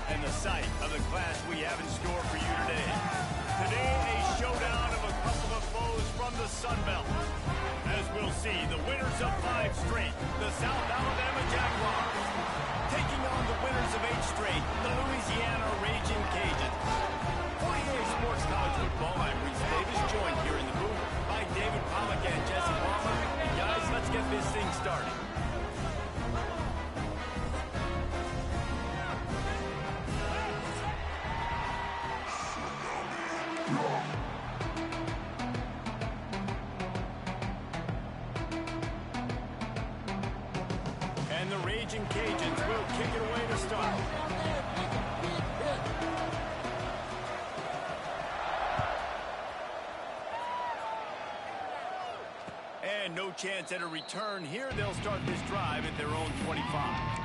and the sight of the clash we have in store for you today. Today, a showdown of a couple of foes from the Sun Belt. As we'll see, the winners of 5 straight, the South Alabama Jaguars, taking on the winners of 8 straight, the Louisiana Raging Cajuns. 48 Sports College Football, I'm Reese Davis, joined here in the booth by David Pollack and Jesse Palmer. Guys, let's get this thing started. And the Raging Cajuns will kick it away to start. And no chance at a return here. They'll start this drive at their own 25.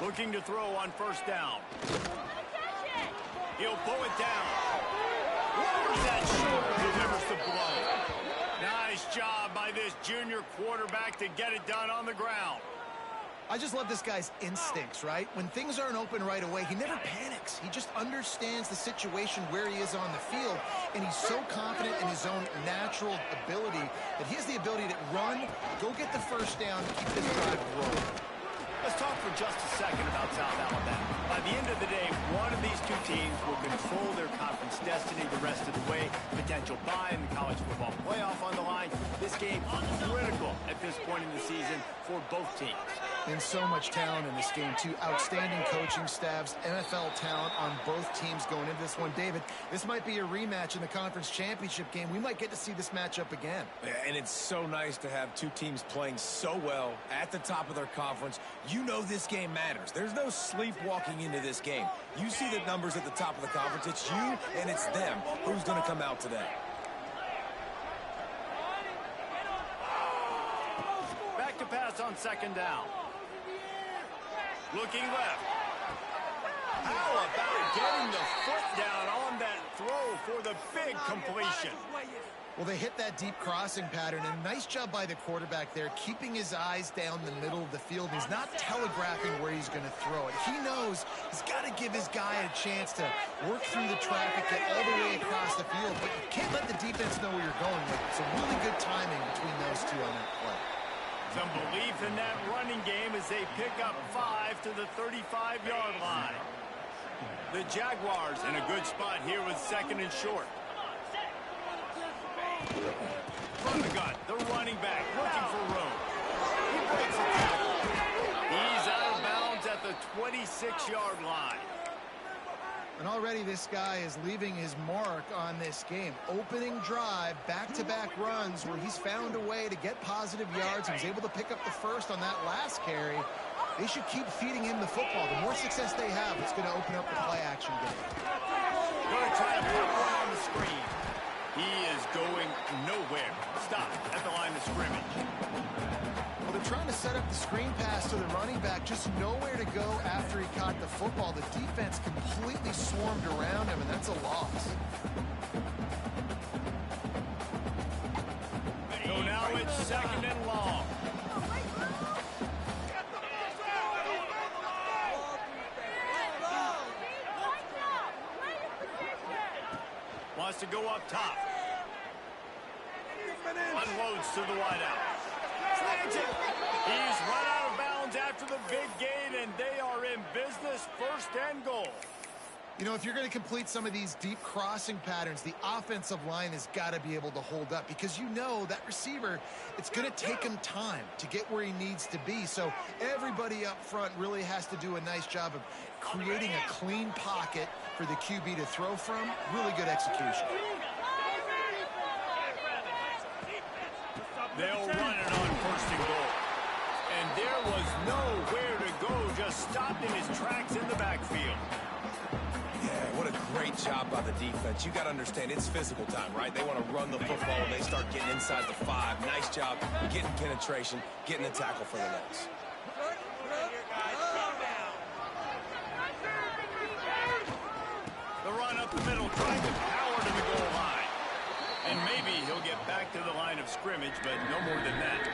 Looking to throw on first down. He'll pull it down. Lowers that shoulder, delivers the blow. Nice job by this junior quarterback to get it done on the ground. I just love this guy's instincts, right? When things aren't open right away, he never panics. He just understands the situation where he is on the field, and he's so confident in his own natural ability that he has the ability to run, go get the first down, keep this drive rolling. Let's talk for just a second about South Alabama. By the end of the day, one of these two teams will control their conference destiny the rest of the way. Potential bye in the college football playoff on the line. This game critical at this point in the season for both teams. And so much talent in this game, too. Outstanding coaching staffs, NFL talent on both teams going into this one. David, this might be a rematch in the conference championship game. We might get to see this matchup again. Yeah, and it's so nice to have two teams playing so well at the top of their conference. You know this game matters. There's no sleepwalking into this game. You see the numbers at the top of the conference. It's you and it's them. Who's going to come out today? Back to pass on second down. Looking left. How about getting the foot down on that throw for the big completion? Well, they hit that deep crossing pattern, and nice job by the quarterback there, keeping his eyes down the middle of the field. He's not telegraphing where he's going to throw it. He knows he's got to give his guy a chance to work through the traffic, get all the way across the field, but you can't let the defense know where you're going with. It's a really good timing between those two on that play. Some belief in that running game as they pick up 5 to the 35-yard line. The Jaguars in a good spot here with second and short. From the gun, the running back looking for room. He breaks the tackle. He's out of bounds at the 26-yard line. And already this guy is leaving his mark on this game. Opening drive, back-to-back runs where he's found a way to get positive yards. He was able to pick up the first on that last carry. They should keep feeding him the football. The more success they have, it's going to open up the play-action game. Going to try to put one on the screen. He is going nowhere. Stop at the line of scrimmage. Well, they're trying to set up the screen pass to the running back, just nowhere to go after he caught the football. The defense completely swarmed around him, and that's a loss. So now it's second and long. Wants to go up top. Unloads to the wideout. He's run out of bounds after the big gain, and they are in business, first and goal. You know, if you're going to complete some of these deep crossing patterns, the offensive line has got to be able to hold up because you know that receiver, it's going to take him time to get where he needs to be. So everybody up front really has to do a nice job of creating a clean pocket for the QB to throw from. Really good execution. They'll run it on first and goal. And there was nowhere to go, just stopped in his tracks in the backfield. Yeah, what a great job by the defense. You got to understand, it's physical time, right? They want to run the football, and they start getting inside the 5. Nice job getting penetration, getting the tackle for the Nets. The run up the middle, trying to power to the goal line. And maybe he'll get back to the line of scrimmage, but no more than that.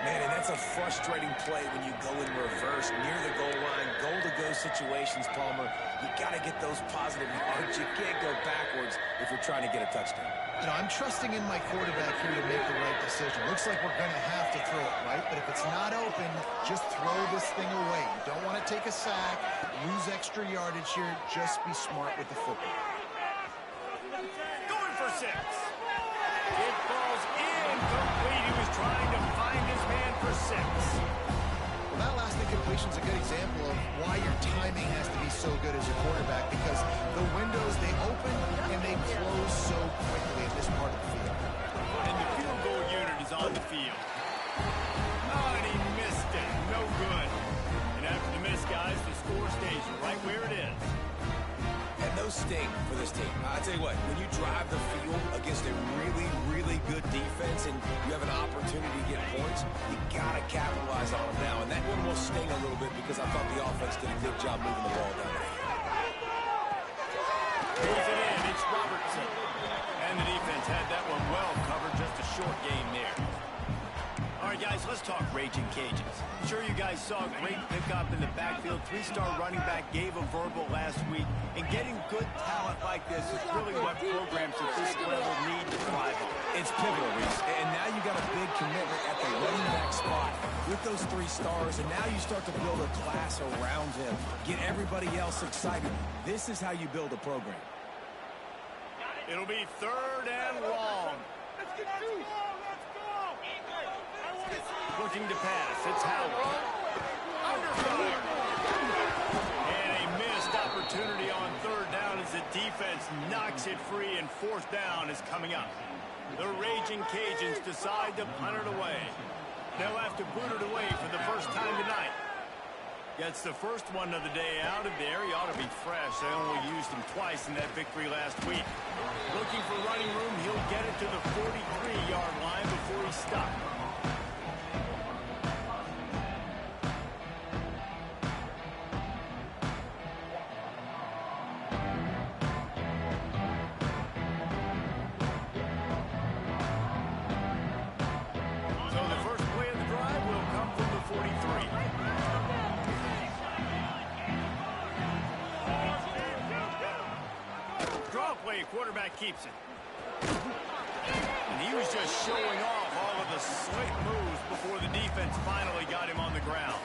Man, and that's a frustrating play when you go in reverse near the goal line, goal-to-go situations, Palmer. You got to get those positive yards. You can't go backwards if you're trying to get a touchdown. You know, I'm trusting in my quarterback here to make the right decision. Looks like we're going to have to throw it, right? But if it's not open, just throw this thing away. You don't want to take a sack, lose extra yardage here. Just be smart with the football. Going for 6. It falls incomplete. He was trying to find his man for 6. Well, that last incompletion is a good example of why your timing has to be so good as a quarterback, because the windows, they open and they close so quickly at this part of the field. And the field goal unit is on the field. Oh, and he missed it. No good. And after the miss, guys, the score stays right where it is. And those sting for this team. I'll tell you what, when you drive the field against a really, really good defense and you have an opportunity to get points, you got to capitalize on them now. And that one will sting a little bit because I thought the offense did a good job moving the ball down there. Pulls it in. It's Robertson. And the defense had that one well covered. Just a short game there. All right, guys, let's talk Raging Cajuns. I'm sure you guys saw a great pickup in the backfield. 3-star running back gave a verbal last week. And getting good talent like this is really what programs at this level need to thrive on. It's pivotal, Reese. And now you got a big commitment at the running back spot with those 3 stars. And now you start to build a class around him. Get everybody else excited. This is how you build a program. It'll be 3rd and long. Let's get 2. Looking to pass. It's Howard. Underthrown. And a missed opportunity on 3rd down as the defense knocks it free, and 4th down is coming up. The Raging Cajuns decide to punt it away. They'll have to boot it away for the first time tonight. Gets the first one of the day out of there. He ought to be fresh. They only used him twice in that victory last week. Looking for running room. He'll get it to the 43-yard line before he's stopped. Quarterback keeps it. And he was just showing off all of the slick moves before the defense finally got him on the ground.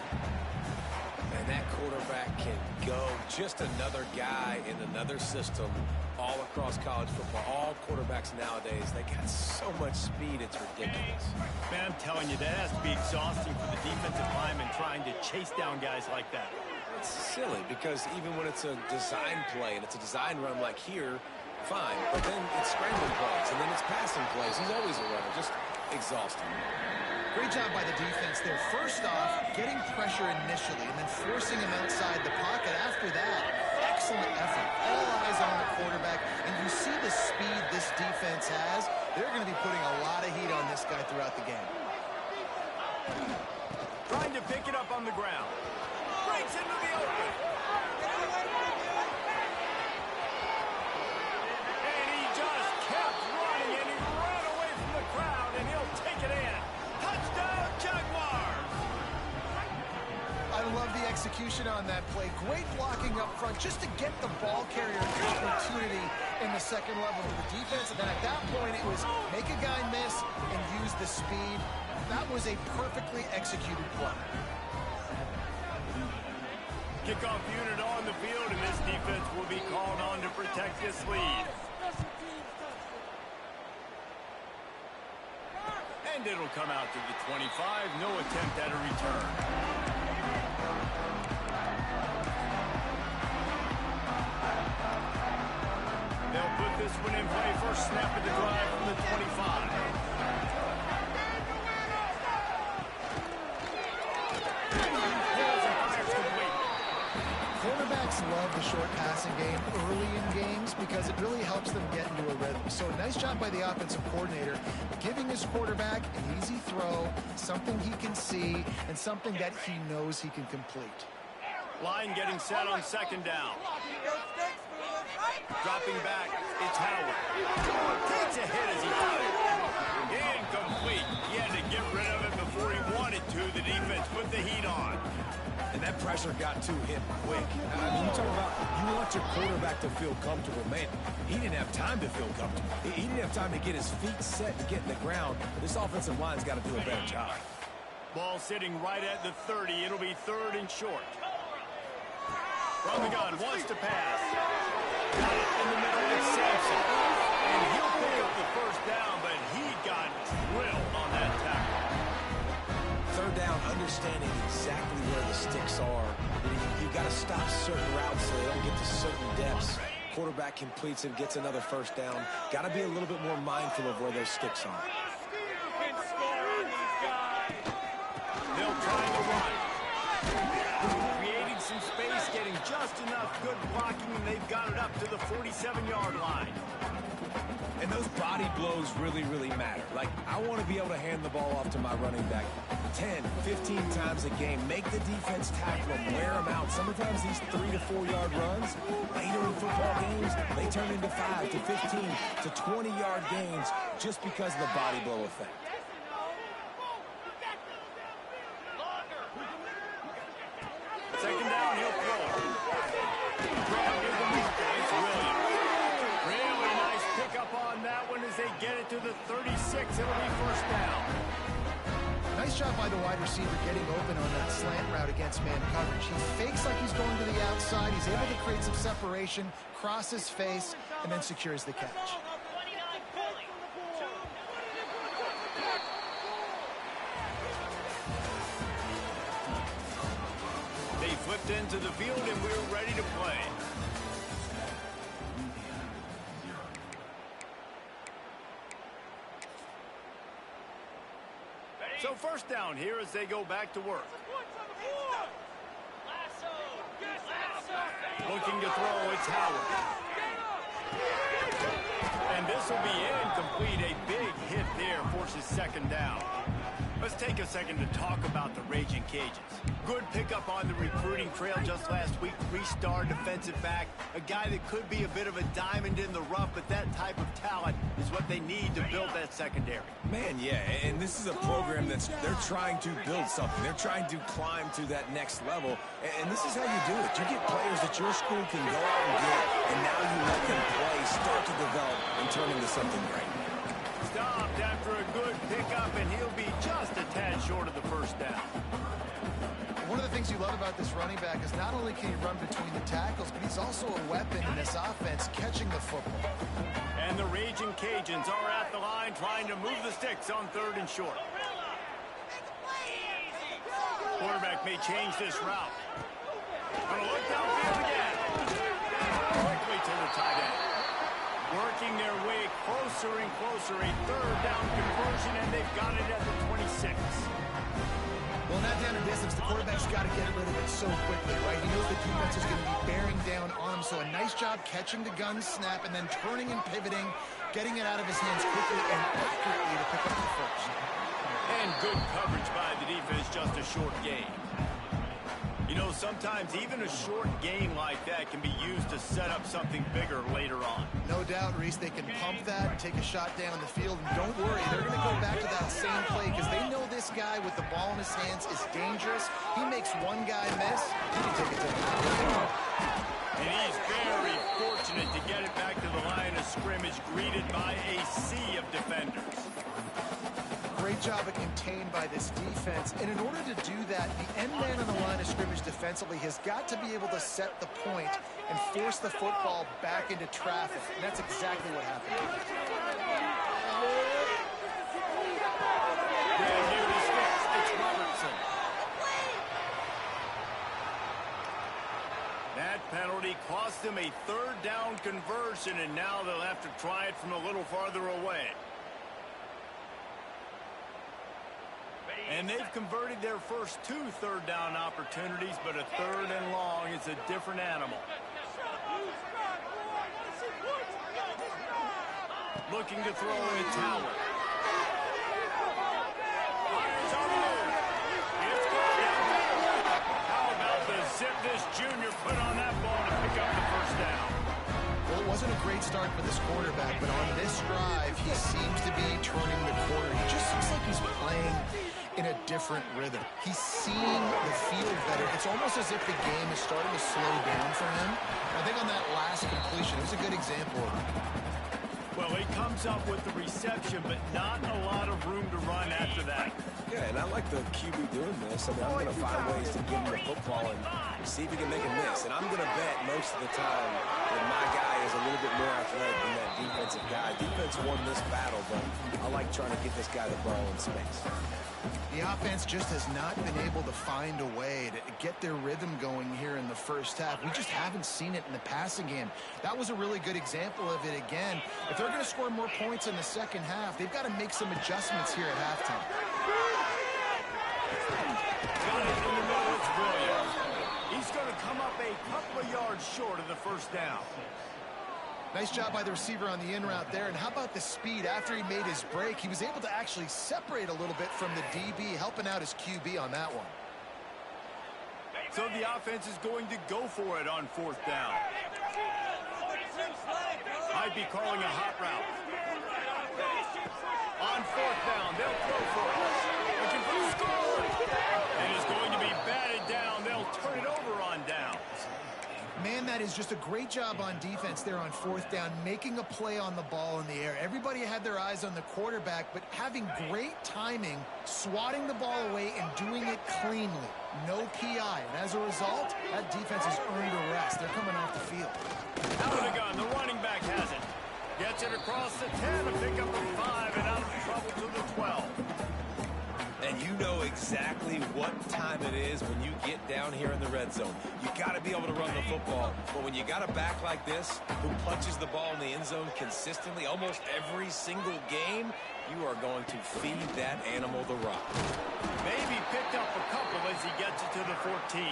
And that quarterback can go. Just another guy in another system all across college football. All quarterbacks nowadays, they got so much speed, it's ridiculous. Man, I'm telling you, that has to be exhausting for the defensive lineman trying to chase down guys like that. It's silly because even when it's a design play and it's a design run like here, fine, but then it's scrambling plays, and then it's passing plays. He's always a runner, just exhausting. Great job by the defense there. First off, getting pressure initially, and then forcing him outside the pocket. After that, excellent effort. All eyes on the quarterback, and you see the speed this defense has. They're going to be putting a lot of heat on this guy throughout the game. Trying to pick it up on the ground. Breaks into the open. Execution on that play. Great blocking up front just to get the ball carrier an opportunity in the second level of the defense. And then at that point, it was make a guy miss and use the speed. That was a perfectly executed play. Kickoff unit on the field, and this defense will be called on to protect this lead. And it'll come out to the 25. No attempt at a return. They'll put this one in play. First snap of the drive from the 25. Quarterback quarterbacks love the short passing game early in games because it really helps them get into a rhythm. So nice job by the offensive coordinator giving his quarterback an easy throw, something he can see, and something that he knows he can complete. Line getting set on second down. Dropping back, it's Howard. Takes a hit as he fired. Incomplete. He had to get rid of it before he wanted to. The defense put the heat on. And that pressure got to him quick. I mean, you talk about you want your quarterback to feel comfortable. Man, he didn't have time to feel comfortable. He didn't have time to get his feet set to get in the ground. This offensive line's got to do a better job. Ball sitting right at the 30. It'll be third and short. From the gun, wants to pass. Got it in the middle with Sampson. And he'll pick up the first down, but he got drilled on that tackle. Third down, understanding exactly where the sticks are. You've got to stop certain routes so they don't get to certain depths. Quarterback completes it, gets another first down. Got to be a little bit more mindful of where those sticks are. They'll try to run. Creating some space, getting just enough good blocking, and they've got it up to the 47-yard line. And those body blows really, really matter. Like, I want to be able to hand the ball off to my running back 10, 15 times a game. Make the defense tackle them, wear them out. Sometimes these 3 to 4 yard runs, later in football games, they turn into 5 to 15 to 20-yard gains just because of the body blow effect. Second down, he'll throw it. Grab near the weak point. It's Williams. Really nice pickup on that one as they get it to the 36. It'll be first down. Nice job by the wide receiver getting open on that slant route against man coverage. He fakes like he's going to the outside. He's able to create some separation, cross his face, and then secures the catch. They flipped into the field, and we're ready to play. So first down here as they go back to work. Looking to throw, it's Howard. And this will be incomplete. A big hit there forces second down. Let's take a second to talk about the Raging Cajuns. Good pickup on the recruiting trail just last week. 3-star defensive back. A guy that could be a bit of a diamond in the rough, but that type of talent is what they need to build that secondary. Man, yeah, and this is a program they're trying to build something. They're trying to climb to that next level, and this is how you do it. You get players that your school can go out and get, and now you let them play, start to develop, and turn into something great. Stopped after a good pickup, and he'll be just a tad short of the first down. One of the things you love about this running back is not only can he run between the tackles, but he's also a weapon in this offense, catching the football. And the Raging Cajuns are at the line trying to move the sticks on third and short. Quarterback may change this route. Gonna look downfield again. Quickly to the tight end. Working their way closer and closer. A third down conversion, and they've got it at the 26. Well, not down in distance, the quarterback's got to get rid of it so quickly, right? He knows the defense is going to be bearing down on him, so a nice job catching the gun snap and then turning and pivoting, getting it out of his hands quickly and accurately to pick up the first. And good coverage by the defense, just a short gain. You know, sometimes even a short gain like that can be used to set up something bigger later on. No doubt, Reese, they can pump that, take a shot down the field, and don't worry, they're going to go back to that same play because they know this guy with the ball in his hands is dangerous. He makes one guy miss, he can take it to the house. And he's very fortunate to get it back to the line of scrimmage, greeted by a sea of defenders. Great job of contained by this defense. And in order to do that, the end man on the line of scrimmage defensively has got to be able to set the point and force the football back into traffic. And that's exactly what happened. And here he sticks. It's Robertson. That penalty cost them a third down conversion, and now they'll have to try it from a little farther away. And they've converted their first 2 third-down opportunities, but a 3rd and long is a different animal. Looking to throw in a towel. Fires on the move. It's going downfield. How about the zip this junior put on that ball to pick up the first down? Well, it wasn't a great start for this quarterback, but on this drive, he seems to be turning the corner. He just looks like he's playing in a different rhythm. He's seeing the field better. It's almost as if the game is starting to slow down for him. I think on that last completion, it was a good example of it. Well, he comes up with the reception, but not a lot of room to run after that. Yeah, and I like the QB doing this. I mean, I'm going to find ways to give him the football and see if he can make a miss. And I'm going to bet most of the time that my guy is a little bit more athletic than that defensive guy. Defense won this battle, but I like trying to get this guy the ball in space. The offense just has not been able to find a way to get their rhythm going here in the first half. We just haven't seen it in the passing game. That was a really good example of it again. If they're going to score more points in the second half, they've got to make some adjustments here at halftime. Got it in the middle. It's Williams. He's going to come up a couple of yards short of the first down. Nice job by the receiver on the in route there. And how about the speed? After he made his break, he was able to actually separate a little bit from the DB, helping out his QB on that one. So the offense is going to go for it on 4th down. Might be calling a hot route. On 4th down, they'll throw for it. Looking for a score. And it's going to be batted down. They'll turn it over on down. Man, that is just a great job on defense there on 4th down, making a play on the ball in the air. Everybody had their eyes on the quarterback, but having great timing, swatting the ball away, and doing it cleanly. No PI. And as a result, that defense has earned a rest. They're coming off the field. Out of the gun. The running back has it. Gets it across the 10 to pick up a 5 and out of trouble to the 12. And you know exactly what time it is when you get down here in the red zone. You got to be able to run the football. But when you got a back like this who punches the ball in the end zone consistently almost every single game, you are going to feed that animal the rock. Maybe picked up a couple as he gets it to the 14.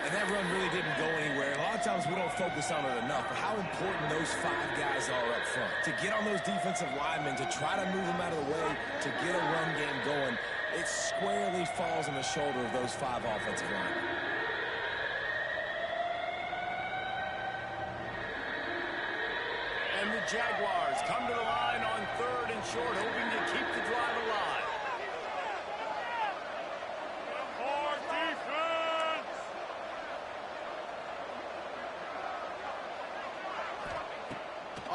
And that run really didn't go anywhere. A lot of times we don't focus on it enough, but how important those 5 guys are up front. To get on those defensive linemen, to try to move them out of the way, to get a run game going, it squarely falls on the shoulder of those 5 offensive linemen. And the Jaguars come to the line on 3rd and short, hoping to keep the drive alive.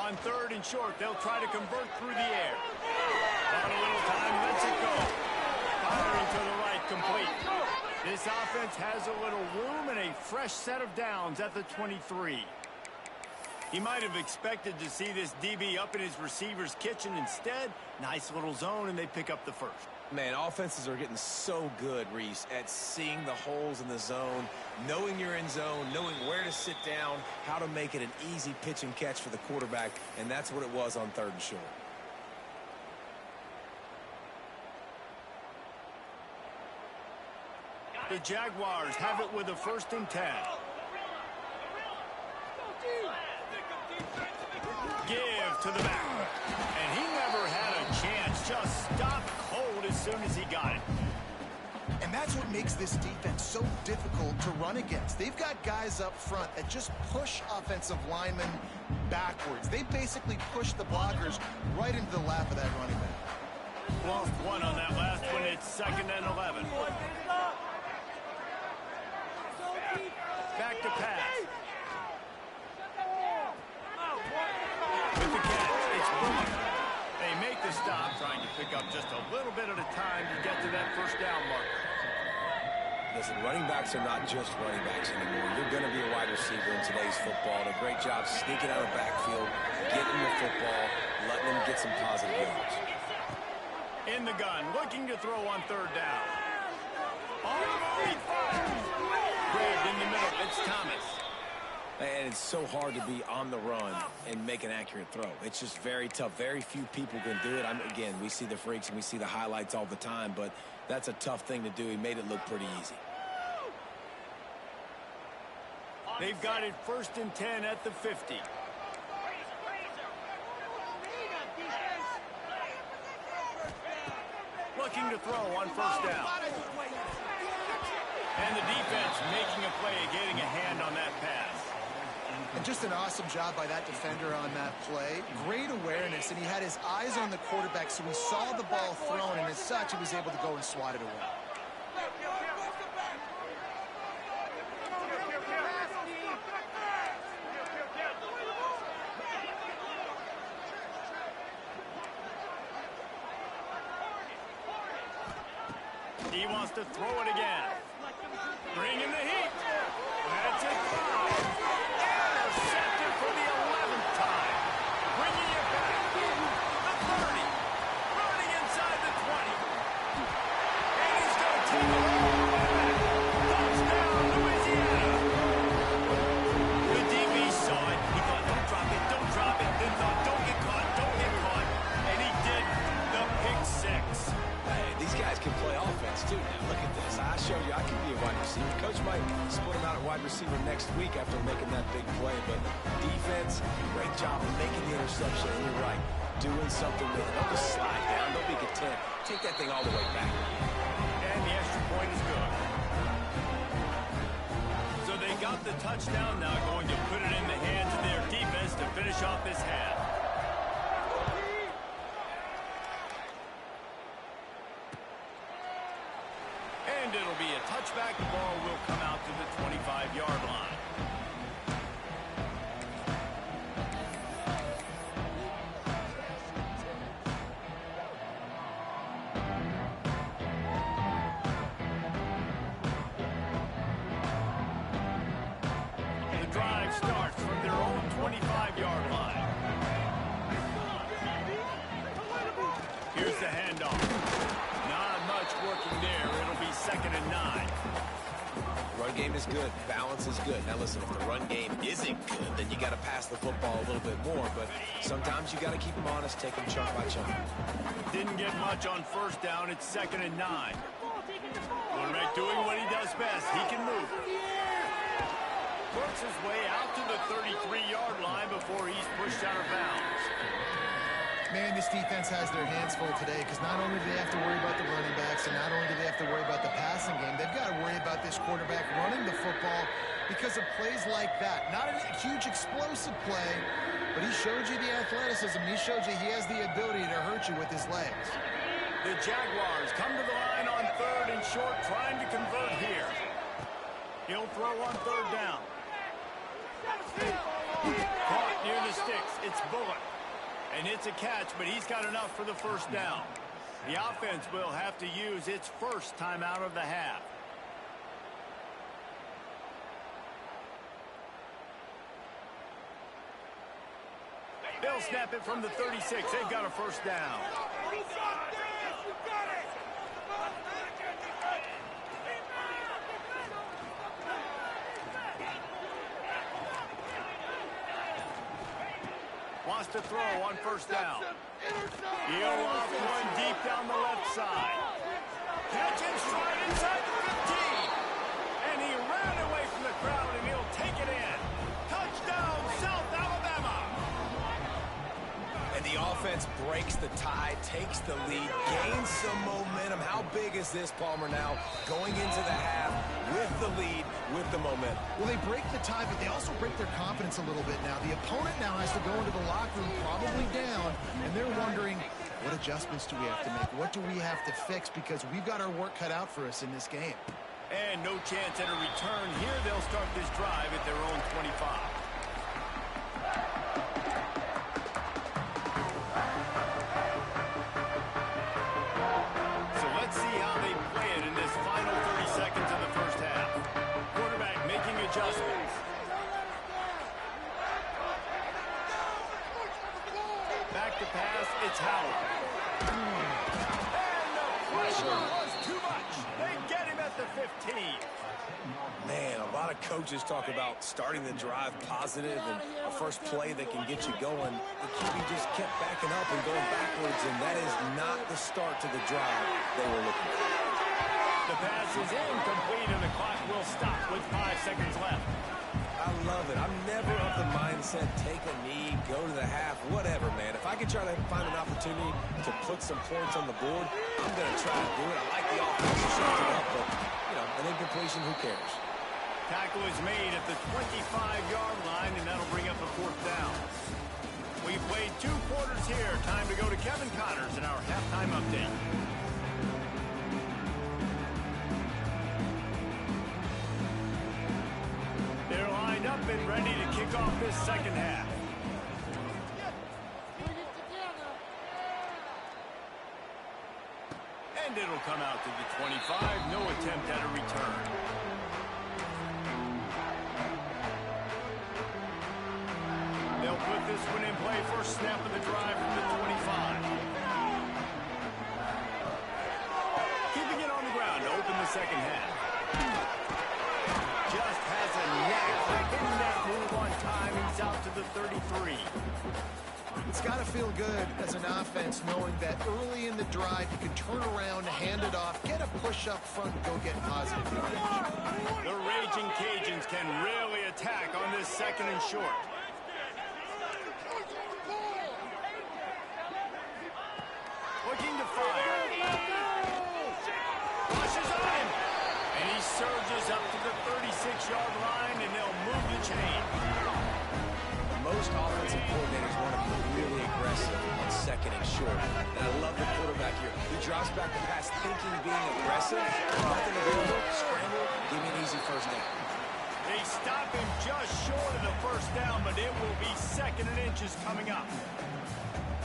On 3rd and short, they'll try to convert through the air. Not a little time, lets it go. Firing to the right, complete. This offense has a little room and a fresh set of downs at the 23. He might have expected to see this DB up in his receiver's kitchen. Instead, nice little zone, and they pick up the first. Man, offenses are getting so good, Reese, at seeing the holes in the zone, knowing you're in zone, knowing where to sit down, how to make it an easy pitch and catch for the quarterback, and that's what it was on 3rd and short. The Jaguars have it with a 1st and 10. Give to the back. And he never had a chance. Just stopped cold as soon as he got it. And that's what makes this defense so difficult to run against. They've got guys up front that just push offensive linemen backwards. They basically push the blockers right into the lap of that running back. Lost 1 on that last one. It's 2nd and 11. Back to pass. With the catch, it's Boyd. They make the stop, trying to pick up just a little bit at a time to get to that 1st down marker. Listen, running backs are not just running backs anymore. You're going to be a wide receiver in today's football. A great job sneaking out of the backfield, getting the football, letting them get some positive yards. In the gun, looking to throw on 3rd down. On the move, he fires. Grabbed in the middle, it's Thomas. And it's so hard to be on the run and make an accurate throw. It's just very tough. Very few people can do it. Again, we see the freaks and we see the highlights all the time, but that's a tough thing to do. He made it look pretty easy. They've got it 1st and 10 at the 50. Looking to throw on 1st down. And the defense making a play, getting a hand on that pass. And just an awesome job by that defender on that play. Great awareness, and he had his eyes on the quarterback, so he saw the ball thrown, and as such, he was able to go and swat it away. He wants to throw it again. Bring in the heat. That's it. Intercepted for the 11th time. Bringing it back. The 30. Running inside the 20. And he's going to take it all back. Touchdown, Louisiana. The DB saw it. He thought, don't drop it, don't drop it. Then thought, don't get caught, don't get caught. And he did the pick 6. These guys can play offense, too. Now, look at this. I showed you I can be a wide receiver. Coach might split him out at wide receiver next week after making that big play. But defense, great job of making the interception. And you're right, doing something with it. Don't just slide down. Don't be content. Take that thing all the way back. And the extra point is good. So they got the touchdown now, going to put it in the hands of their defense to finish off this half. And it'll be a touchback. The ball will come out to the 25-yard line. The drive starts from their own 25-yard line. Here's the handoff. Not much working there. It'll be 2nd and 9. Run game is good. Balance is good. Now, listen, if the run game isn't good, then you got to pass the football a little bit more. But sometimes you got to keep them honest, take them chunk by chunk. Didn't get much on 1st down. It's 2nd and 9. Quarterback doing what he does best. He can move. Works his way out to the 33-yard line before he's pushed out of bounds. Man, this defense has their hands full today because not only do they have to worry about the running backs and not only do they have to worry about the passing game, they've got to worry about this quarterback running the football because of plays like that. Not a huge explosive play, but he showed you the athleticism. He showed you he has the ability to hurt you with his legs. The Jaguars come to the line on 3rd and short, trying to convert here. He'll throw on 3rd down. Caught near the sticks. It's Bullock. And it's a catch, but he's got enough for the 1st down. The offense will have to use its first timeout of the half. They'll snap it from the 36. They've got a 1st down. Wants to throw on 1st down. He'll off one deep down the left side. Catch in stride inside the 15. And he ran away from the crowd, and he'll take it in. Touchdown, South Alabama. And the offense breaks the tie, takes the lead, gains some momentum. How big is this, Palmer, now? Going into the half with the lead, with the momentum. Well, they break the tie, but they also break their confidence a little bit now. The opponent now has to go into the locker room probably down, and they're wondering, what adjustments do we have to make? What do we have to fix? Because we've got our work cut out for us in this game. And no chance at a return here. They'll start this drive at their own 25. Adjustments. Back to pass, it's Howard. And the pressure was too much. They get him at the 15. Man, a lot of Coaches talk about starting the drive positive and a first play that can get you going. The QB just kept backing up and going backwards, and that is not the start to the drive they were looking for. The pass is incomplete, and the clock will stop with 5 seconds left. I love it. I'm never of the mindset, take a knee, go to the half, whatever, man. If I can try to find an opportunity to put some points on the board, I'm going to try to do it. I like the offense to shift it up, but, you know, an incompletion, who cares? Tackle is made at the 25-yard line, and that'll bring up a 4th down. We played 2 quarters here. Time to go to Kevin Connors in our halftime update. They're lined up and ready to kick off this second half. And it'll come out to the 25. No attempt at a return. They'll put this one in play. First snap of the drive from the 25. Keeping it on the ground to open the second half. Just has a knack for hitting that move on time. He's out to the 33. It's got to feel good as an offense knowing that early in the drive you can turn around, hand it off, get a push up front, and go get positive yardage. The Raging Cajuns can really attack on this second and short. Looking to fire. Rushes on him. And he surges up to the 36-yard line, and they'll move the chain. Most offensive coordinators want to be really aggressive on second and short. And I love the quarterback here. He drops back the pass thinking being aggressive. Nothing available. Scramble. Give me an easy first down. They stop him just short of the first down, but it will be 2nd and inches coming up.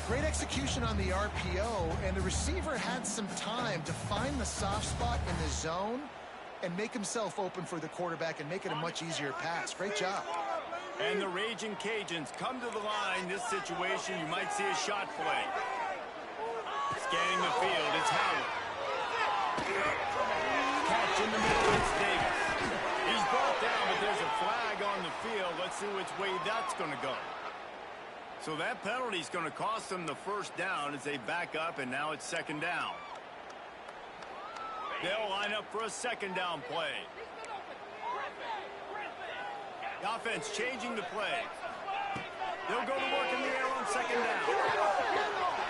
Great execution on the RPO, and the receiver had some time to find the soft spot in the zone and make himself open for the quarterback and make it a much easier pass. Great job. And the Raging Cajuns come to the line. This situation, you might see a shot play. Scanning the field, it's Howard. Catch in the middle, it's Davis. He's brought down, but there's a flag on the field. Let's see which way that's going to go. So that penalty is going to cost them the first down as they back up, and now it's 2nd down. They'll line up for a 2nd down play. The offense changing the play. They'll go to work in the air on 2nd down.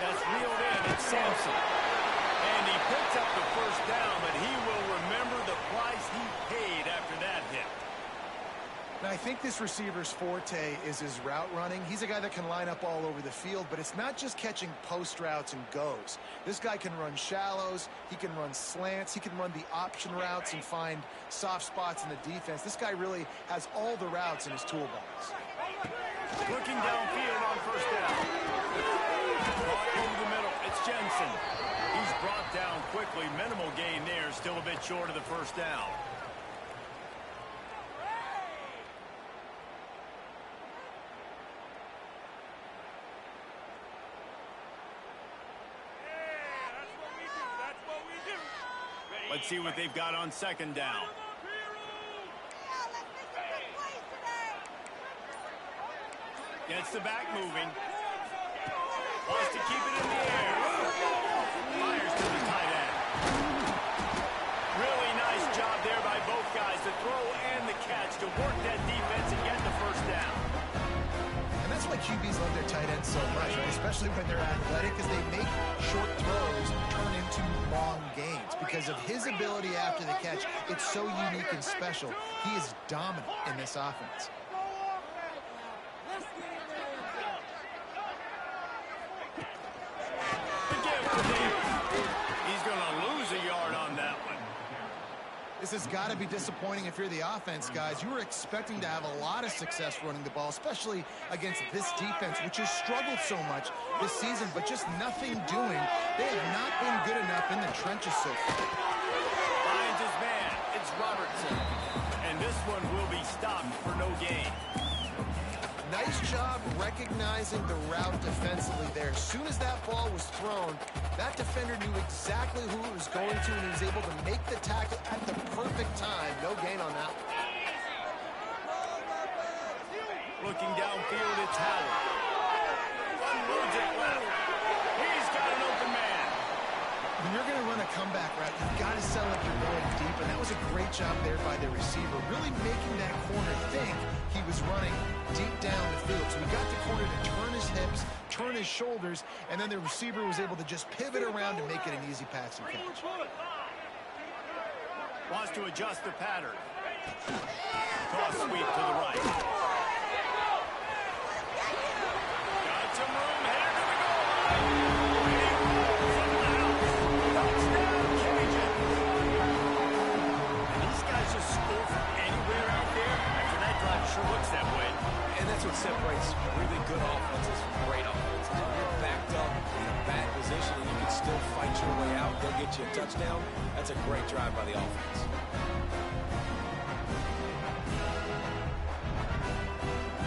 That's reeled in. It's Sampson. And he picks up the first down, but he will remember the price he paid after that hit. Now, I think this receiver's forte is his route running. He's a guy that can line up all over the field, but it's not just catching post routes and goes. This guy can run shallows, he can run slants, he can run the option routes and find soft spots in the defense. This guy really has all the routes in his toolbox. Looking downfield on first down. Brought over the middle, it's Jensen. He's brought down quickly. Minimal gain there, still a bit short of the first down. Let's see what they've got on 2nd down. Gets the back moving. Wants to keep it in the air. Fires to the tight end. Really nice job there by both guys, the throw and the catch, to work that defense and get the first down. And that's why QBs love their tight ends so much, right? Especially when they're athletic, because they make short throws turn into long gains. Because of his ability after the catch, it's so unique and special. He is dominant in this offense. He's going to lose a yard on that one. This has got to be disappointing if you're the offense, guys. You were expecting to have a lot of success running the ball, especially against this defense, which has struggled so much this season, but just nothing doing. They have not been good enough in the trenches so far. Finds his man. It's Robertson. And this one will be stopped for no gain. Nice job recognizing the route defensively there. As soon as that ball was thrown, that defender knew exactly who it was going to, and he was able to make the tackle at the perfect time. No gain on that one. Looking downfield, it's Howard. Unloads it left. He's got an open man. When you're going to run a comeback route, you've got to sell like you're going deep, and that was a great job there by the receiver, really making that corner think he was running deep down the field. So we got the corner to turn his hips, turn his shoulders, and then the receiver was able to just pivot around and make it an easy pass and catch. Wants to adjust the pattern. Toss sweep to the right. Got some room, headed to the goal line. Touchdown, Cajuns. And these guys just score from anywhere out there. After that drive, sure looks that way. And that's what separates really good offenses from great offenses. When you're backed up in a bad position and you can still fight your way out, they'll get you a touchdown. That's a great drive by the offense.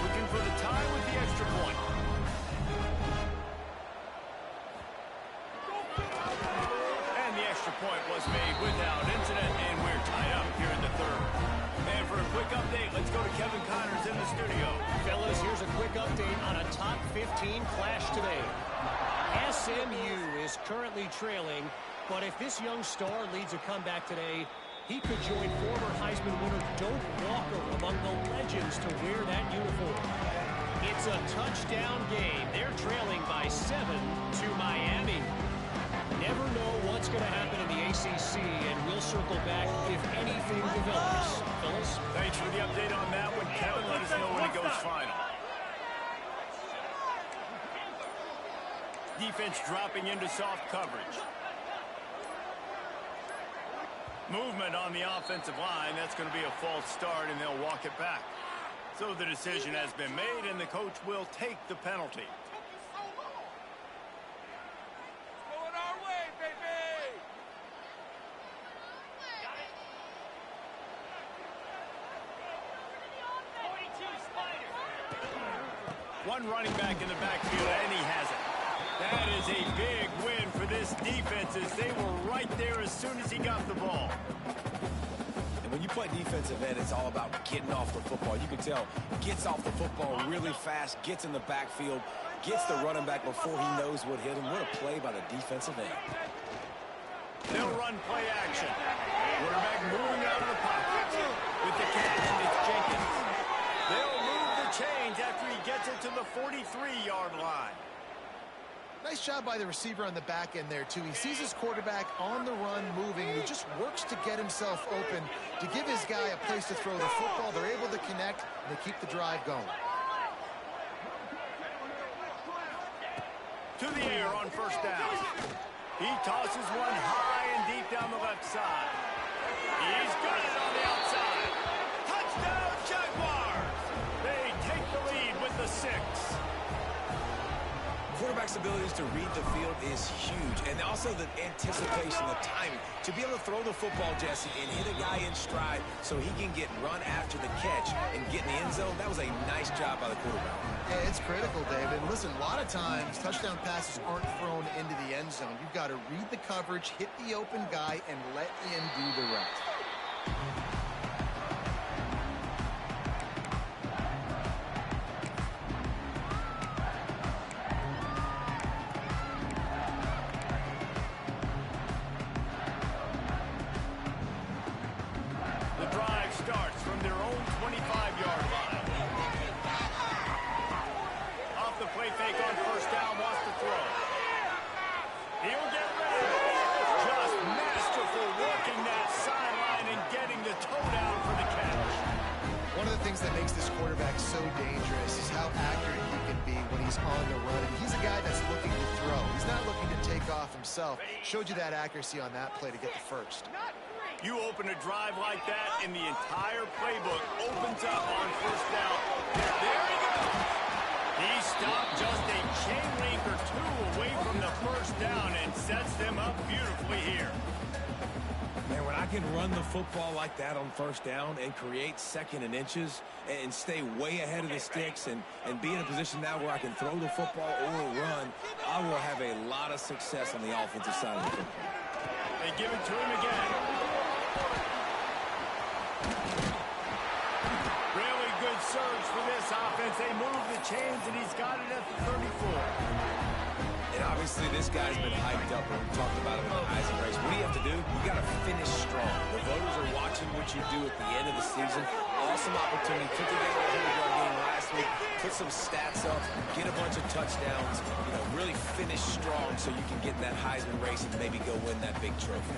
Looking for the tie with the extra point. And the extra point was made without incident, and we're tied up here in the third. And for a quick update, let's go to Kevin Connors in the studio. Fellas, here's a quick update on a top 15 clash today. SMU is currently trailing, but if this young star leads a comeback today, he could join former Heisman winner Doak Walker among the legends to wear that uniform. It's a touchdown game. They're trailing by 7 to Miami. Never know what's going to happen in the ACC, and we'll circle back if anything develops. Fellas? Thanks for the update on that one, Kevin. Let us know when it goes final. Defense dropping into soft coverage. Movement on the offensive line. That's going to be a false start, and they'll walk it back. So the decision has been made, and the coach will take the penalty. Going our way, baby! One running back in the backfield, and he has it. That is a big win for this defense as they were right there as soon as he got the ball. And when you play defensive end, it's all about getting off the football. You can tell, gets off the football really fast, gets in the backfield, gets the running back before he knows what hit him. What a play by the defensive end. They'll run play action. Quarterback moving out of the pocket. With the catch, it's Jenkins. They'll move the chains after he gets it to the 43-yard line. Nice job by the receiver on the back end there, too. He sees his quarterback on the run moving. He just works to get himself open to give his guy a place to throw the football. They're able to connect, and they keep the drive going. To the air on first down. He tosses one high and deep down the left side. He's got it on the outside. Touchdown, Jaguars! They take the lead with the 6. Quarterback's abilities to read the field is huge, and also the anticipation, the timing. To be able to throw the football, Jesse, and hit a guy in stride so he can get run after the catch and get in the end zone, that was a nice job by the quarterback. Yeah, it's critical, David. Listen, a lot of times, touchdown passes aren't thrown into the end zone. You've got to read the coverage, hit the open guy, and let him do the rest. That makes this quarterback so dangerous is how accurate he can be when he's on the run. And he's a guy that's looking to throw. He's not looking to take off himself. Showed you that accuracy on that play to get the first. You open a drive like that, and the entire playbook opens up on first down. There he goes. He stopped just a chain link or two away from the first down and sets them up beautifully here. Man, when I can run the football like that on first down and create second and inches and stay way ahead of the sticks and be in a position now where I can throw the football or run, I will have a lot of success on the offensive side of the football. They give it to him again. Really good surge for this this offense. They move the chains, and he's got it at the 34. And obviously, this guy's been hyped up when we talked about him in the Heisman race. What do you have to do? You got to finish strong. The voters are watching what you do at the end of the season. Awesome opportunity. Put together a 100-yard game last week. Put some stats up. Get a bunch of touchdowns. You know, really finish strong so you can get in that Heisman race and maybe go win that big trophy.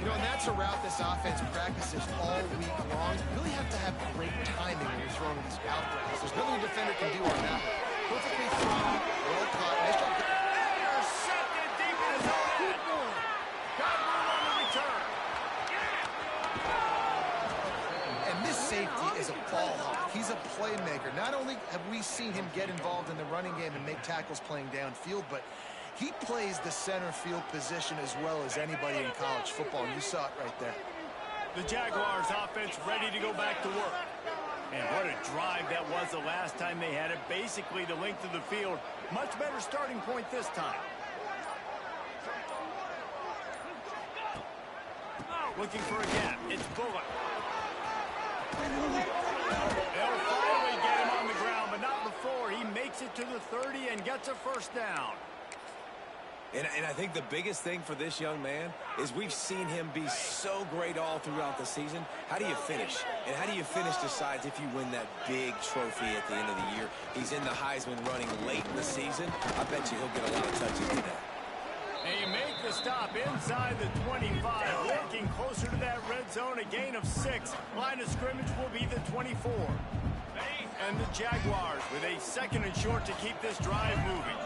You know, and that's a route this offense practices all week long. You really have to have great timing when you're throwing these out routes. There's nothing a defender can do on that. Perfectly thrown, well caught. Nice job. Intercepted deep in his own end. Got room on the return. And this safety is a ball hawk. He's a playmaker. Not only have we seen him get involved in the running game and make tackles playing downfield, but he plays the center field position as well as anybody in college football. And you saw it right there. The Jaguars offense ready to go back to work. And what a drive that was the last time they had it. Basically the length of the field. Much better starting point this time. Looking for a gap. It's Bullock. They'll finally get him on the ground, but not before. He makes it to the 30 and gets a first down. And I think the biggest thing for this young man is we've seen him be so great all throughout the season. How do you finish? And how do you finish decides if you win that big trophy at the end of the year. He's in the Heisman running late in the season. I bet you he'll get a lot of touches today. They make the stop inside the 25, working closer to that red zone, a gain of 6. Line of scrimmage will be the 24. And the Jaguars with a second and short to keep this drive moving.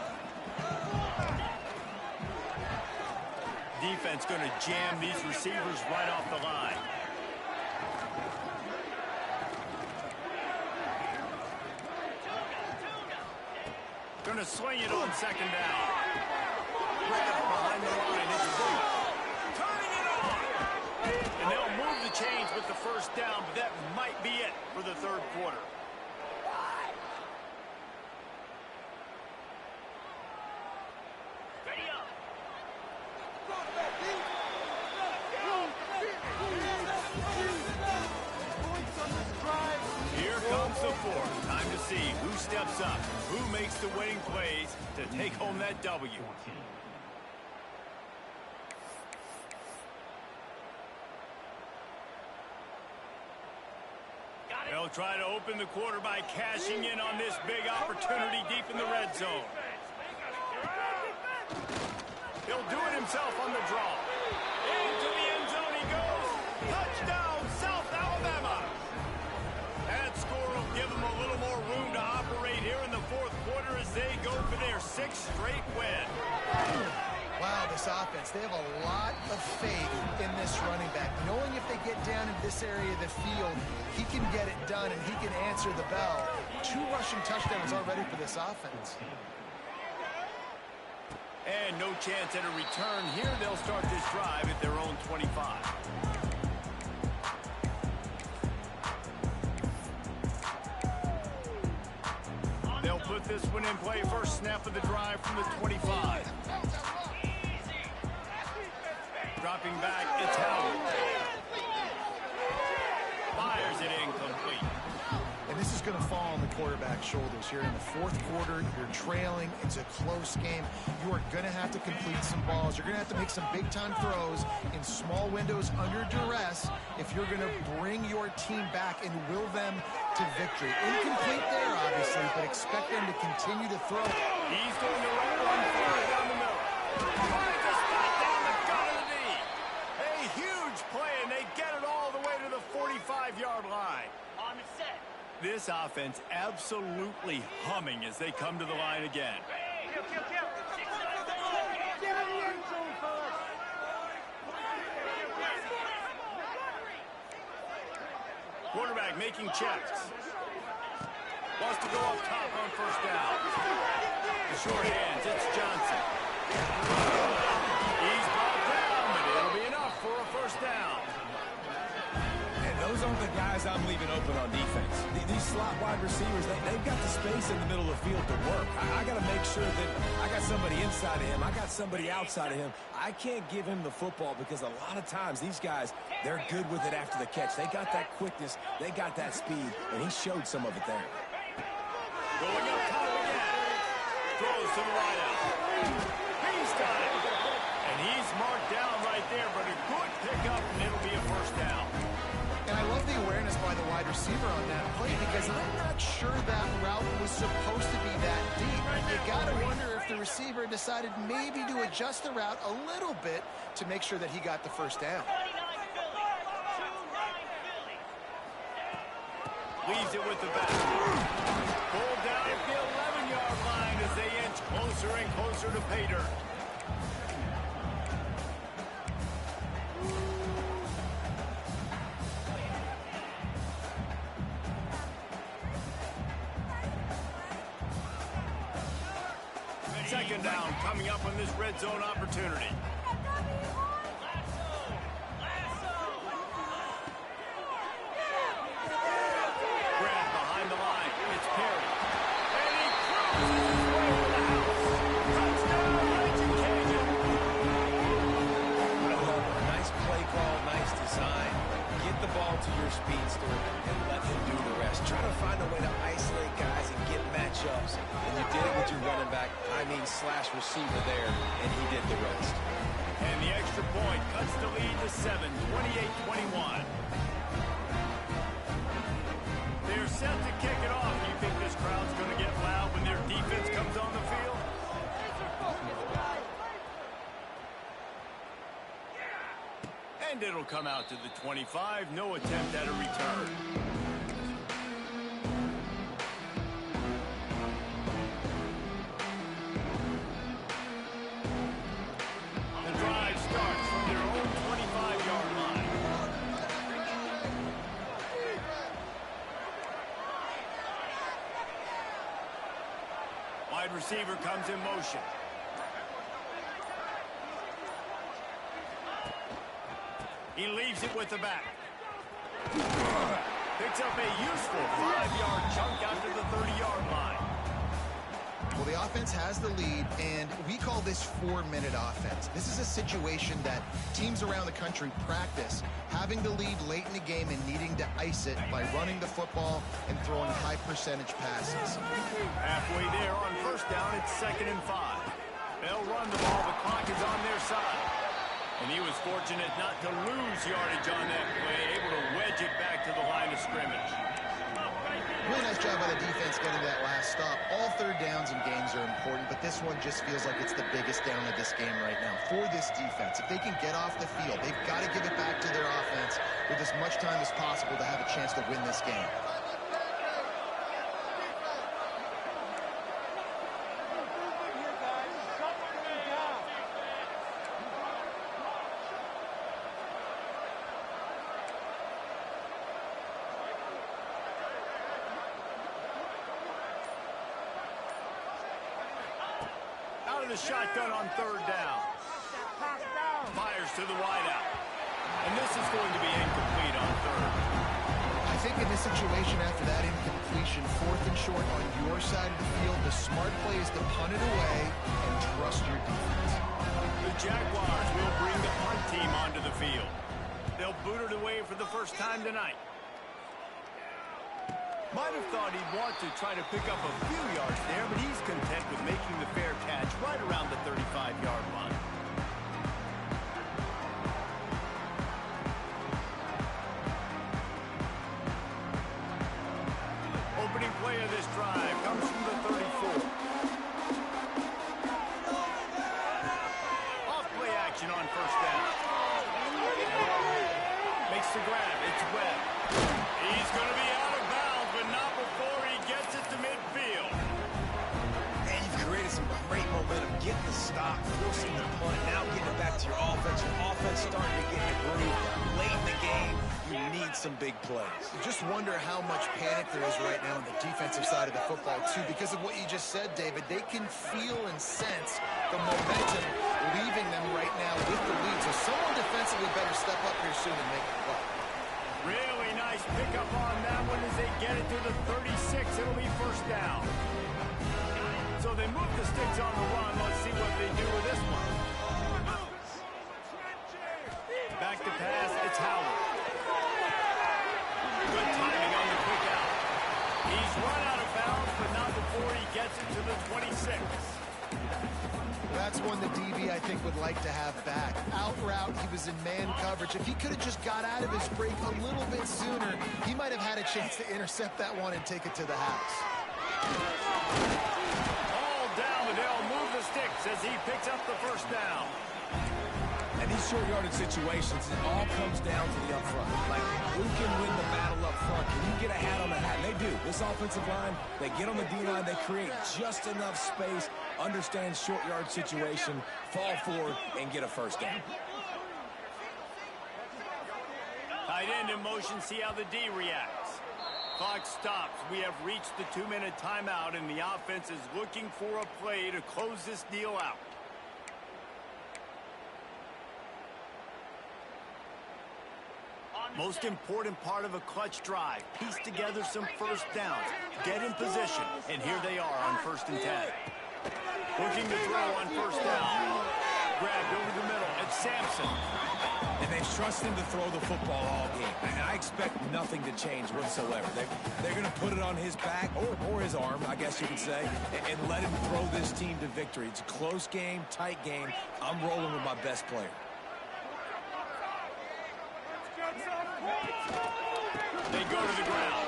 Defense going to jam these receivers right off the line. Going to sling it on second down. Behind the line, it's Bullock. Turning it on. And they'll move the chains with the first down, but that might be it for the third quarter. Here comes the fourth. Time to see who steps up, who makes the winning plays to take home that W. They'll try to open the quarter by cashing in on this big opportunity deep in the red zone. He'll do it himself on the draw. Into the end zone he goes. Touchdown, South Alabama. That score will give them a little more room to operate here in the fourth quarter as they go for their 6th straight win. Wow, this offense, they have a lot of faith in this running back. Knowing if they get down in this area of the field, he can get it done and he can answer the bell. 2 rushing touchdowns already for this offense. And no chance at a return here. They'll start this drive at their own 25. They'll put this one in play. First snap of the drive from the 25. Dropping back, it's Howard. Fires it incomplete. And this is going to fall on the quarterback's shoulders here in the fourth quarter. You're trailing. It's a close game. You are going to have to complete some balls. You're going to have to make some big-time throws in small windows under duress if you're going to bring your team back and will them to victory. Incomplete there, obviously, but expect them to continue to throw. He's going to run one far down the middle. Finds a spot down the gut of the knee. A huge play, and they get it all the way to the 45-yard line. On the set. This offense absolutely humming as they come to the line again. Quarterback making checks. Wants to go up top on first down. The short hands, it's Johnson. He's brought down, but it'll be enough for a first down. And those aren't the guys I'm leaving open on defense. These slot wide receivers, they've got the space in the middle of the field to work. I got to make sure that I got somebody inside of him. I got somebody outside of him. I can't give him the football because a lot of times these guys, they're good with it after the catch. They got that quickness. They got that speed, and he showed some of it there. Going up top again. Throws to the wideout. He's got it. And he's marked down right there, but a good pickup, and it'll be a first down. And I love the awareness by the wide receiver on that play because I'm not sure that route was supposed to be that deep. You got to wonder if the receiver decided maybe to adjust the route a little bit to make sure that he got the first down. Leaves it with the back. Pulled down at the 11-yard line as they inch closer and closer to pay dirt. Second down coming up on this red zone opportunity. Grab behind the line. It's Perry. And he cruises his way to the house. Touchdown, Raging Cajun. Nice play call, nice design. Get the ball to your speedster and let him do the rest. Try to find a way to isolate guys and get matchups. And you did it with your running back, slash receiver there, and he did the rest. And the extra point cuts the lead to 7, 28-21. They're set to kick it off. Do you think this crowd's going to get loud when their defense comes on the field? And it'll come out to the 25. No attempt at a return. The drive starts from their own 25-yard line. Wide receiver comes in motion. He leaves it with the back. Picks up a useful 5-yard chunk after the 30-yard line. Well, the offense has the lead, and we call this 4-minute offense. This is a situation that teams around the country practice, having the lead late in the game and needing to ice it by running the football and throwing high-percentage passes. Halfway there on first down, it's 2nd and 5. They'll run the ball. The clock is on their side. And he was fortunate not to lose yardage on that play, able to wedge it back to the line of scrimmage. Really nice job by the defense getting that last stop. All third downs in games are important, but this one just feels like it's the biggest down of this game right now for this defense. If they can get off the field, they've got to give it back to their offense with as much time as possible to have a chance to win this game. The shotgun on third down. Fires to the wideout. And this is going to be incomplete on third. I think in this situation, after that incompletion, 4th and short on your side of the field, the smart play is to punt it away and trust your defense. The Jaguars will bring the punt team onto the field. They'll boot it away for the first time tonight. Might have thought he'd want to try to pick up a few yards there, but he's content with making the fair catch right around the 35-yard line. Opening play of this drive comes from the 34. Off-play action on first down. Makes the grab. It's Webb. He's going to be out of bounds, but not before he gets it to midfield. And you've created some great momentum. Getting the stop, forcing the punt, now getting it back to your offense. Your offense starting to get in the groove. Late in the game, you need some big plays. You just wonder how much panic there is right now on the defensive side of the football, too, because of what you just said, David. They can feel and sense the momentum leaving them right now with the lead. So someone defensively better step up here soon and make a play. Really nice pickup on that one as they get it to the 36. It'll be first down. So they move the sticks on the run. Let's see what they do with this one. Back to pass. It's Howard. Good timing on the quick out. He's run out of bounds, but not before he gets it to the 26. That's one the DB, I think, would like to have back. Out route, he was in man coverage. If he could have just got out of his break a little bit sooner, he might have had a chance to intercept that one and take it to the house. All down, and they'll move the sticks as he picks up the first down. And these short yardage situations, it all comes down to the up front. Like, who can win the battle up front? Can you get a hat on the hat? And they do. This offensive line, they get on the D-line, they create just enough space, understand short yard situation, fall forward, and get a first down. Tight end in motion, see how the D reacts. Clock stops. We have reached the 2-minute timeout, and the offense is looking for a play to close this deal out. Most important part of a clutch drive. Piece together some first downs. Get in position. And here they are on 1st and 10. Looking to throw on first down. Grabbed over the middle. It's Sampson. And they've trusted him to throw the football all game. And I expect nothing to change whatsoever. They're going to put it on his back, or his arm, I guess you could say, and let him throw this team to victory. It's a close game, tight game. I'm rolling with my best player. They go to the ground.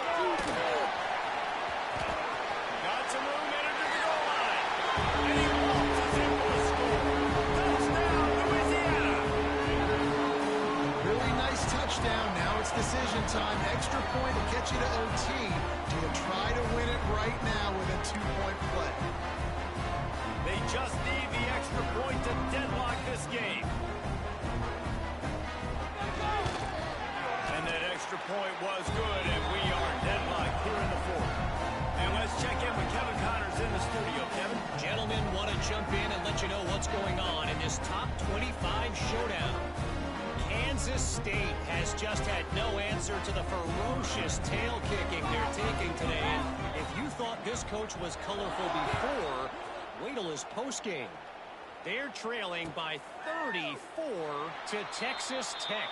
Got some room, entered to the goal line. And he waltzes in for a score. Touchdown, Louisiana. Really nice touchdown. Now it's decision time. Extra point to get you to OT. Do you try to win it right now with a 2-point play? They just need the extra point to deadlock this game. And that extra point was good, and we are deadlocked here in the 4th. And let's check in with Kevin Connors in the studio. Kevin? Gentlemen, want to jump in and let you know what's going on in this top 25 showdown. Kansas State has just had no answer to the ferocious tail kicking they're taking today. And if you thought this coach was colorful before, wait till his postgame. They're trailing by 34 to Texas Tech.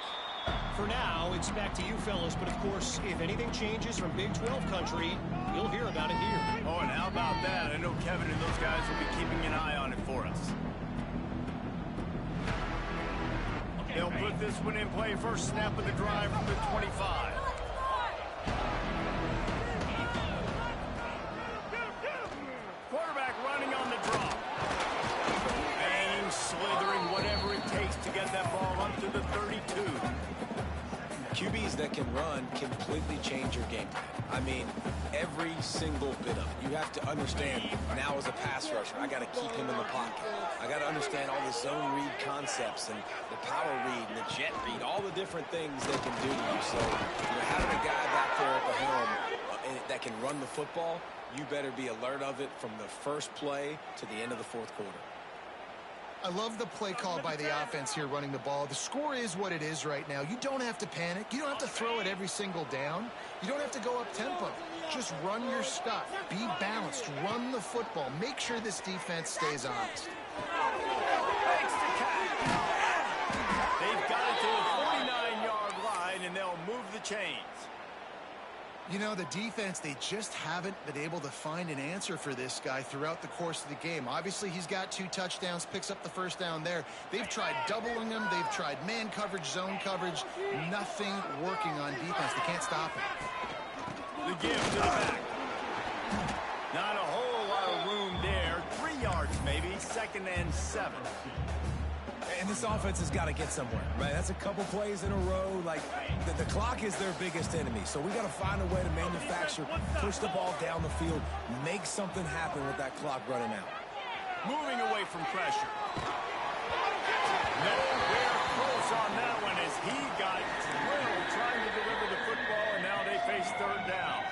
For now, it's back to you fellas, but of course, if anything changes from Big 12 country, you'll hear about it here. Oh, and how about that? I know Kevin and those guys will be keeping an eye on it for us. They'll put this one in play. First snap of the drive from the 25. Quarterback running on the draw. Bang, slithering, whatever it takes to get that ball up to the 32. QBs that can run completely change your game plan. I mean, every single bit of it. You have to understand, now as a pass rusher, I got to keep him in the pocket. I got to understand all the zone read concepts and the power read and the jet read, all the different things they can do to you. So, having a guy back there at the helm that can run the football, you better be alert of it from the first play to the end of the 4th quarter. I love the play call by the offense here running the ball. The score is what it is right now. You don't have to panic. You don't have to throw it every single down. You don't have to go up tempo. Just run your stuff. Be balanced. Run the football. Make sure this defense stays honest. They've got it to the 49-yard line, and they'll move the chains. You know, the defense, they just haven't been able to find an answer for this guy throughout the course of the game. Obviously, he's got 2 touchdowns, picks up the first down there. They've tried doubling him. They've tried man coverage, zone coverage. Nothing working on defense. They can't stop him. The give to the back. Not a whole lot of room there. 3 yards maybe. 2nd and 7. And this offense has got to get somewhere, right? That's a couple plays in a row. Like, the clock is their biggest enemy. So we got to find a way to manufacture, push the ball down the field, make something happen with that clock running out. Moving away from pressure. Nowhere close on that one as he got drilled trying to deliver the football, and now they face 3rd down.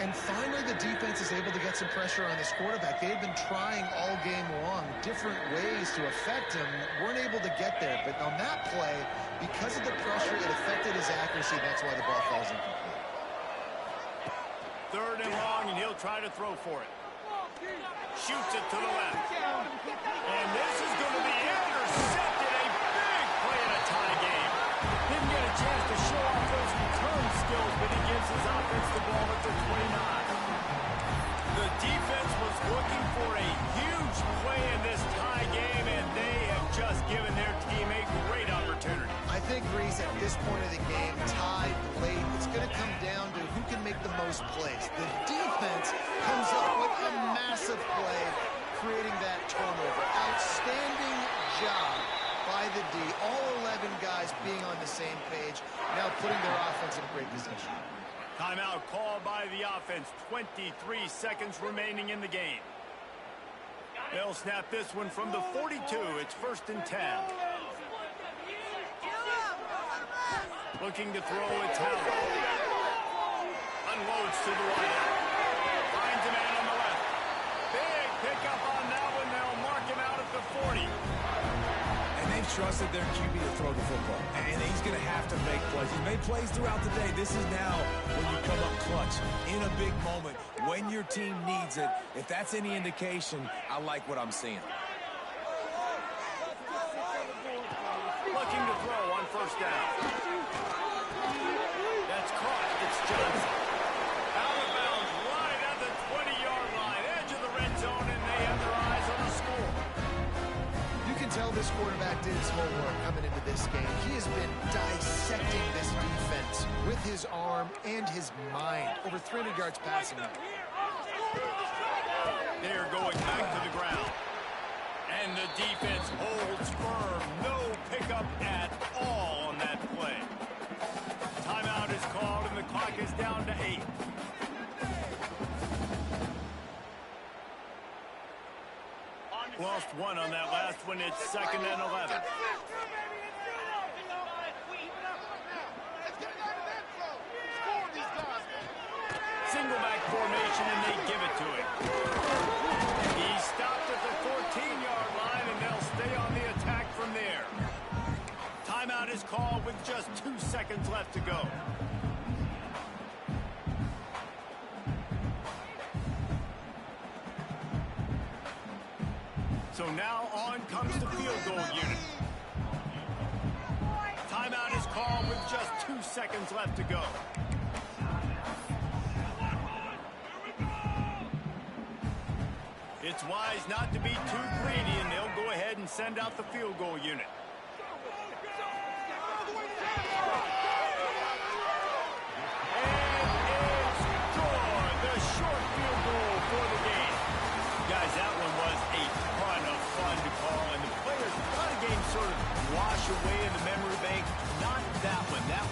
And finally, the defense is able to get some pressure on this quarterback. They've been trying all game long different ways to affect him. Weren't able to get there. But on that play, because of the pressure, it affected his accuracy. That's why the ball falls incomplete. 3rd and long, and he'll try to throw for it. Shoots it to the left. And this is going to be intercepted. A big play in a tie game. Didn't get a chance to show off those return skills, but he gives his offense the ball at the 29. most plays. The defense comes up with a massive play, creating that turnover. Outstanding job by the D. All 11 guys being on the same page, now putting their offense in great position. Timeout called by the offense. 23 seconds remaining in the game. They'll snap this one from the 42. It's 1st and 10. Looking to throw, it's Howard. Unloads to the right. Finds a man on the left. Big pickup on that one. They'll mark him out at the 40. And they've trusted their QB to throw the football. And he's going to have to make plays. He's made plays throughout the day. This is now when you come up clutch in a big moment when your team needs it. If that's any indication, I like what I'm seeing. Looking to throw on 1st down. That's caught. It's Johnson. Out of bounds right at the 20-yard line. Edge of the red zone, and they have their eyes on the score. You can tell this quarterback did his homework coming into this game. He has been dissecting this defense with his arm and his mind. Over 300 yards passing. They're going back to the ground. And the defense holds firm. No pickup at all on that play. Timeout is called, and the clock is down to 8. Lost one on that last one. It's 2nd and 11. Single back formation, and they give it to him. He stopped at the 14-yard line, and they'll stay on the attack from there. Timeout is called with just 2 seconds left to go. So now on comes the field goal unit. Timeout is called with just 2 seconds left to go. It's wise not to be too greedy, and they'll go ahead and send out the field goal unit.